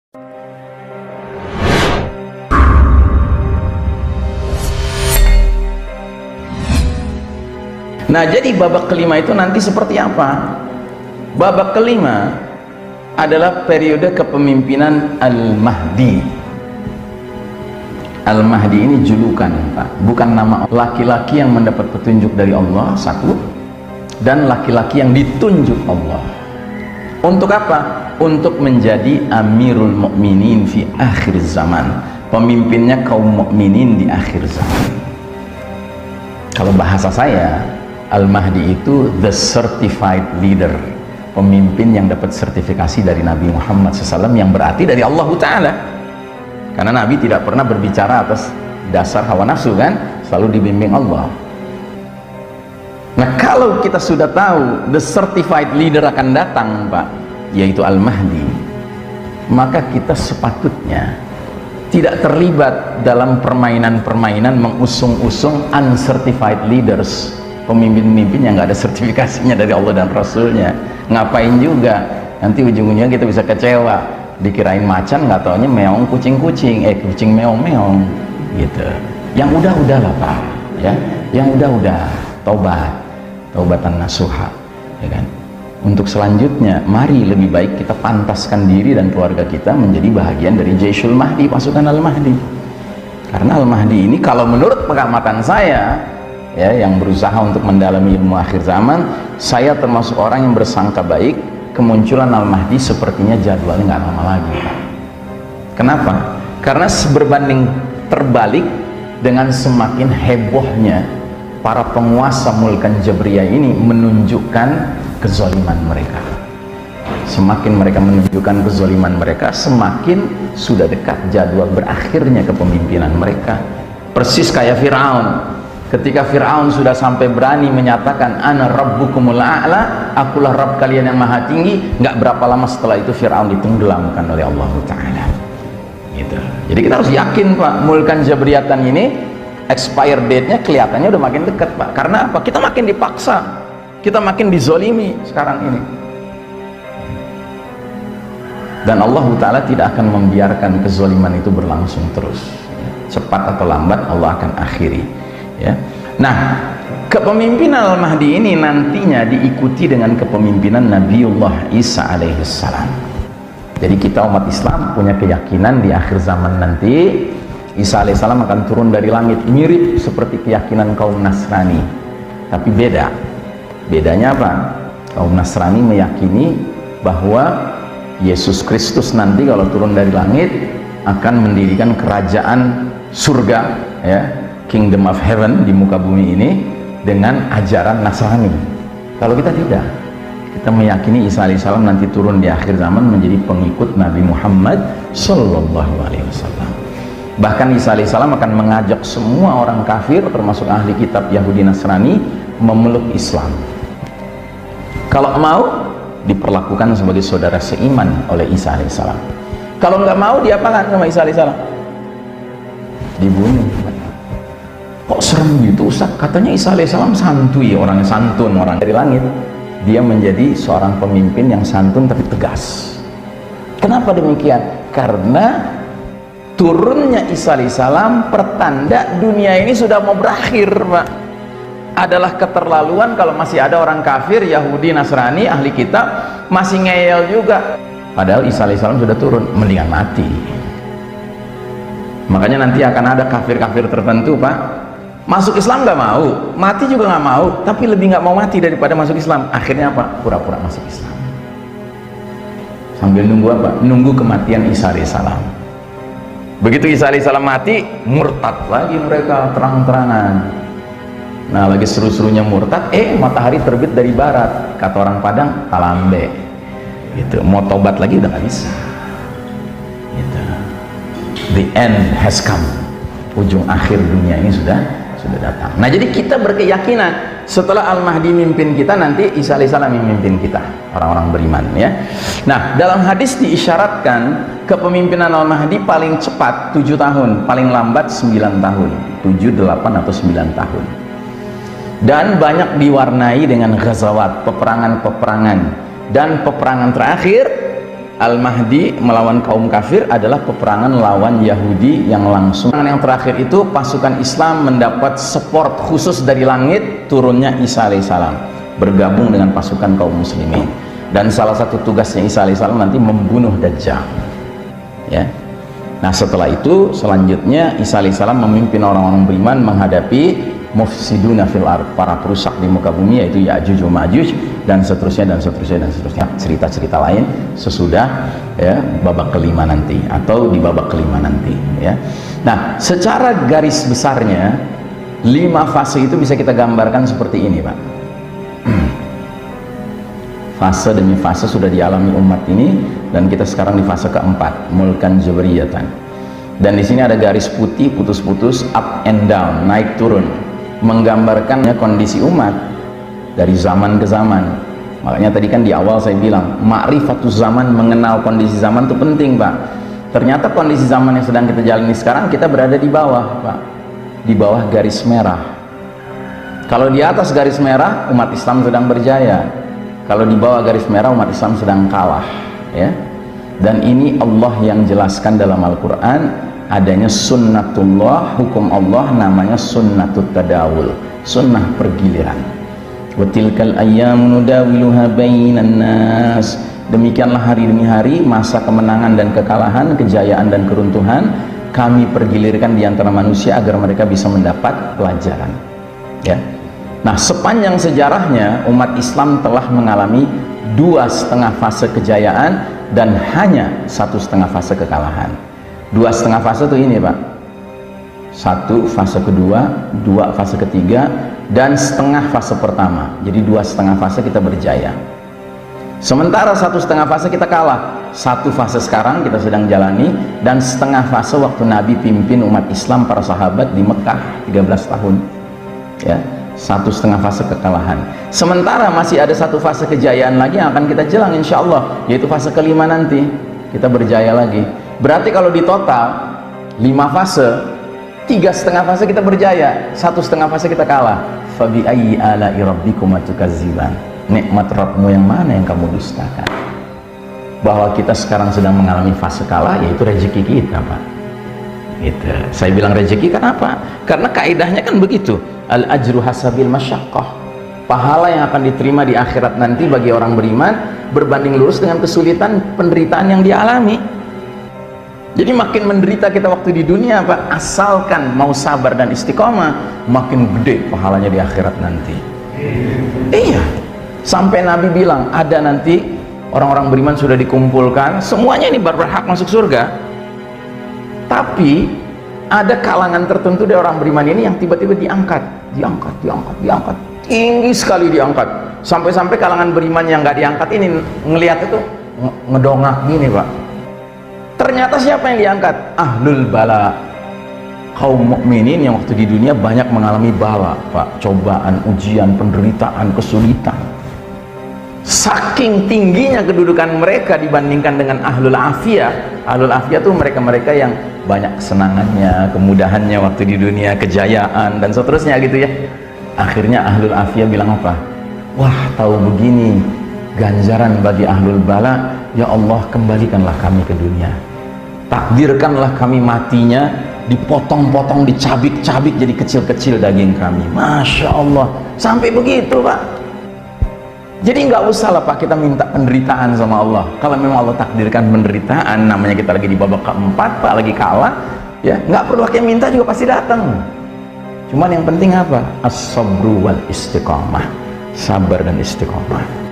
Nah, jadi babak kelima itu nanti seperti apa? Babak kelima adalah periode kepemimpinan Al-Mahdi. Al-Mahdi ini julukan, Pak, bukan nama. Laki-laki yang mendapat petunjuk dari Allah, satu, dan laki-laki yang ditunjuk Allah. Untuk apa? Untuk menjadi Amirul Mukminin fi akhir zaman, pemimpinnya kaum mukminin di akhir zaman. Kalau bahasa saya, Al-Mahdi itu the certified leader, pemimpin yang dapat sertifikasi dari Nabi Muhammad SAW, yang berarti dari Allah Ta'ala, karena Nabi tidak pernah berbicara atas dasar hawa nafsu, kan? Selalu dibimbing Allah. Nah, kalau kita sudah tahu the certified leader akan datang, Pak, yaitu Al-Mahdi, maka kita sepatutnya tidak terlibat dalam permainan-permainan mengusung-usung uncertified leaders, pemimpin-pemimpin yang nggak ada sertifikasinya dari Allah dan Rasulnya. Ngapain juga, nanti ujung-ujungnya kita bisa kecewa, dikirain macan, nggak taunya meong kucing-kucing, kucing meong-meong gitu. Yang udah-udahlah, Pak, ya, yang udah-udah, taubatan nasuha, ya kan. Untuk selanjutnya, mari lebih baik kita pantaskan diri dan keluarga kita menjadi bahagian dari Jaisyul Mahdi, pasukan Al-Mahdi. Karena Al-Mahdi ini, kalau menurut pengamatan saya, ya, yang berusaha untuk mendalami ilmu akhir zaman, saya termasuk orang yang bersangka baik kemunculan Al-Mahdi sepertinya jadwalnya nggak lama lagi, Pak. Kenapa? Karena berbanding terbalik dengan semakin hebohnya para penguasa mulkan Jabriyah ini menunjukkan kezaliman mereka. Semakin mereka menunjukkan kezaliman mereka, semakin sudah dekat jadwal berakhirnya kepemimpinan mereka. Persis kayak Fir'aun. Ketika Fir'aun sudah sampai berani menyatakan ana rabbukumul a'la, akulah Rabb kalian yang maha tinggi, nggak berapa lama setelah itu Fir'aun ditenggelamkan oleh Allah Ta'ala gitu. Jadi kita harus yakin, Pak, mulkan Jabriyatan ini expire date-nya kelihatannya udah makin dekat, Pak. Karena apa? Kita makin dipaksa, kita makin dizolimi sekarang ini, dan Allah Ta'ala tidak akan membiarkan kezoliman itu berlangsung terus. Cepat atau lambat Allah akan akhiri, ya. Nah, kepemimpinan Al-Mahdi ini nantinya diikuti dengan kepemimpinan Nabiullah Isa alaihissalam. Jadi kita umat Islam punya keyakinan di akhir zaman nanti Isa alaihissalam akan turun dari langit, mirip seperti keyakinan kaum Nasrani, tapi bedanya apa? Kaum Nasrani meyakini bahwa Yesus Kristus nanti kalau turun dari langit akan mendirikan kerajaan surga, ya, Kingdom of Heaven di muka bumi ini dengan ajaran Nasrani. Kalau kita tidak, kita meyakini Isa alaihissalam nanti turun di akhir zaman menjadi pengikut Nabi Muhammad sallallahu alaihi wasallam. Bahkan Isa alaihissalam akan mengajak semua orang kafir termasuk ahli kitab Yahudi Nasrani memeluk Islam. Kalau mau, diperlakukan sebagai saudara seiman oleh Isa alaihissalam. Kalau nggak mau, diapakan sama Isa alaihissalam? Dibunuh. Kok serem gitu, Ustaz? Katanya Isa alaihissalam santuy, orangnya santun, orang dari langit. Dia menjadi seorang pemimpin yang santun tapi tegas. Kenapa demikian? Karena turunnya Isa alaihissalam pertanda dunia ini sudah mau berakhir, Pak. Adalah keterlaluan kalau masih ada orang kafir, Yahudi, Nasrani, ahli kitab masih ngeyel juga. Padahal Isa alaihissalam sudah turun, mendingan mati. Makanya nanti akan ada kafir-kafir tertentu, Pak, masuk Islam nggak mau, mati juga nggak mau, tapi lebih nggak mau mati daripada masuk Islam. Akhirnya apa? Pura-pura masuk Islam. Sambil nunggu apa? Nunggu kematian Isa alaihissalam. Begitu Isa alaihissalam mati, murtad lagi mereka terang-terangan. Nah, lagi seru-serunya murtad, matahari terbit dari barat, kata orang Padang, talambe gitu. Mau tobat lagi udah nggak bisa gitu. The end has come. Ujung akhir dunia ini sudah datang. Nah, jadi kita berkeyakinan setelah Al-Mahdi mimpin kita, nanti Isa alaihissalam memimpin kita, orang-orang beriman, ya. Nah, dalam hadis diisyaratkan kepemimpinan Al-Mahdi paling cepat 7 tahun, paling lambat 9 tahun, 7, 8 atau 9 tahun. Dan banyak diwarnai dengan ghazawat, peperangan-peperangan, dan peperangan terakhir Al-Mahdi melawan kaum kafir adalah peperangan lawan Yahudi yang langsung. Yang terakhir itu pasukan Islam mendapat support khusus dari langit, turunnya Isa alaihissalam bergabung dengan pasukan kaum muslimin, dan salah satu tugasnya Isa alaihissalam nanti membunuh Dajjal, ya. Nah setelah itu selanjutnya Isa alaihissalam memimpin orang-orang beriman menghadapi mufsiduna fil ard, para perusak di muka bumi, yaitu Ya'juj wa Ma'juj, dan seterusnya dan seterusnya dan seterusnya. Cerita-cerita lain sesudah ya babak kelima nanti, atau di babak kelima nanti, ya. Nah secara garis besarnya 5 fase itu bisa kita gambarkan seperti ini, Pak. Fase demi fase sudah dialami umat ini, dan kita sekarang di fase keempat, mulkan jabriyatan. Dan di sini ada garis putih putus-putus, up and down, naik turun, menggambarkannya kondisi umat dari zaman ke zaman. Makanya tadi kan di awal saya bilang ma'rifatus zaman, mengenal kondisi zaman itu penting, Pak. Ternyata kondisi zaman yang sedang kita jalani sekarang, kita berada di bawah, Pak, di bawah garis merah. Kalau di atas garis merah umat Islam sedang berjaya, kalau di bawah garis merah umat Islam sedang kalah, ya. Dan ini Allah yang jelaskan dalam Al-Quran, adanya sunnatullah, hukum Allah namanya sunnatut tadawul, sunnah pergiliran. Wa tilkal ayyamu nudawiluha bainan nas, demikianlah hari demi hari, masa kemenangan dan kekalahan, kejayaan dan keruntuhan kami pergilirkan di antara manusia agar mereka bisa mendapat pelajaran, ya. Nah sepanjang sejarahnya umat Islam telah mengalami 2,5 fase kejayaan dan hanya 1,5 fase kekalahan. 2,5 fase itu ini, Pak. 1 fase kedua, 2 fase ketiga, dan setengah fase pertama. Jadi 2,5 fase kita berjaya. Sementara 1,5 fase kita kalah. 1 fase sekarang kita sedang jalani, dan setengah fase waktu Nabi pimpin umat Islam, para sahabat di Mekah 13 tahun, ya. 1,5 fase kekalahan. Sementara masih ada 1 fase kejayaan lagi yang akan kita jelang insya Allah, yaitu fase kelima nanti kita berjaya lagi. Berarti kalau di total 5 fase, 3,5 fase kita berjaya, 1,5 fase kita kalah. Fabi ayyi ala'i rabbikuma tukadziban, nikmat Rabbmu yang mana yang kamu dustakan? Bahwa kita sekarang sedang mengalami fase kalah, yaitu rezeki kita, Pak. Itu saya bilang rezeki, kenapa? Karena kaidahnya kan begitu, al ajru hasabil masyaqqah, pahala yang akan diterima di akhirat nanti bagi orang beriman berbanding lurus dengan kesulitan penderitaan yang dialami. Jadi makin menderita kita waktu di dunia, Pak, asalkan mau sabar dan istiqomah, makin gede pahalanya di akhirat nanti. Iya, sampai Nabi bilang ada nanti orang-orang beriman sudah dikumpulkan, semuanya ini berhak masuk surga, tapi ada kalangan tertentu dari orang beriman ini yang tiba-tiba diangkat, tinggi sekali diangkat, sampai-sampai kalangan beriman yang nggak diangkat ini ngelihat itu ngedongak gini, Pak. Ternyata siapa yang diangkat? Ahlul bala, kaum mukminin yang waktu di dunia banyak mengalami bala, Pak, cobaan, ujian, penderitaan, kesulitan. Saking tingginya kedudukan mereka dibandingkan dengan ahlul afiyah. Ahlul afiyah itu mereka-mereka yang banyak kesenangannya, kemudahannya waktu di dunia, kejayaan dan seterusnya gitu ya. Akhirnya ahlul afiyah bilang apa? Wah, tahu begini ganjaran bagi ahlul bala, ya Allah kembalikanlah kami ke dunia, takdirkanlah kami matinya dipotong-potong, dicabik-cabik jadi kecil-kecil daging kami. Masya Allah, sampai begitu, Pak. Jadi nggak usah lah, Pak, kita minta penderitaan sama Allah. Kalau memang Allah takdirkan penderitaan, namanya kita lagi di babak keempat, Pak, lagi kalah, ya nggak perlu pakai minta juga pasti datang. Cuman yang penting apa? As-sabru wal istiqamah, sabar dan istiqamah.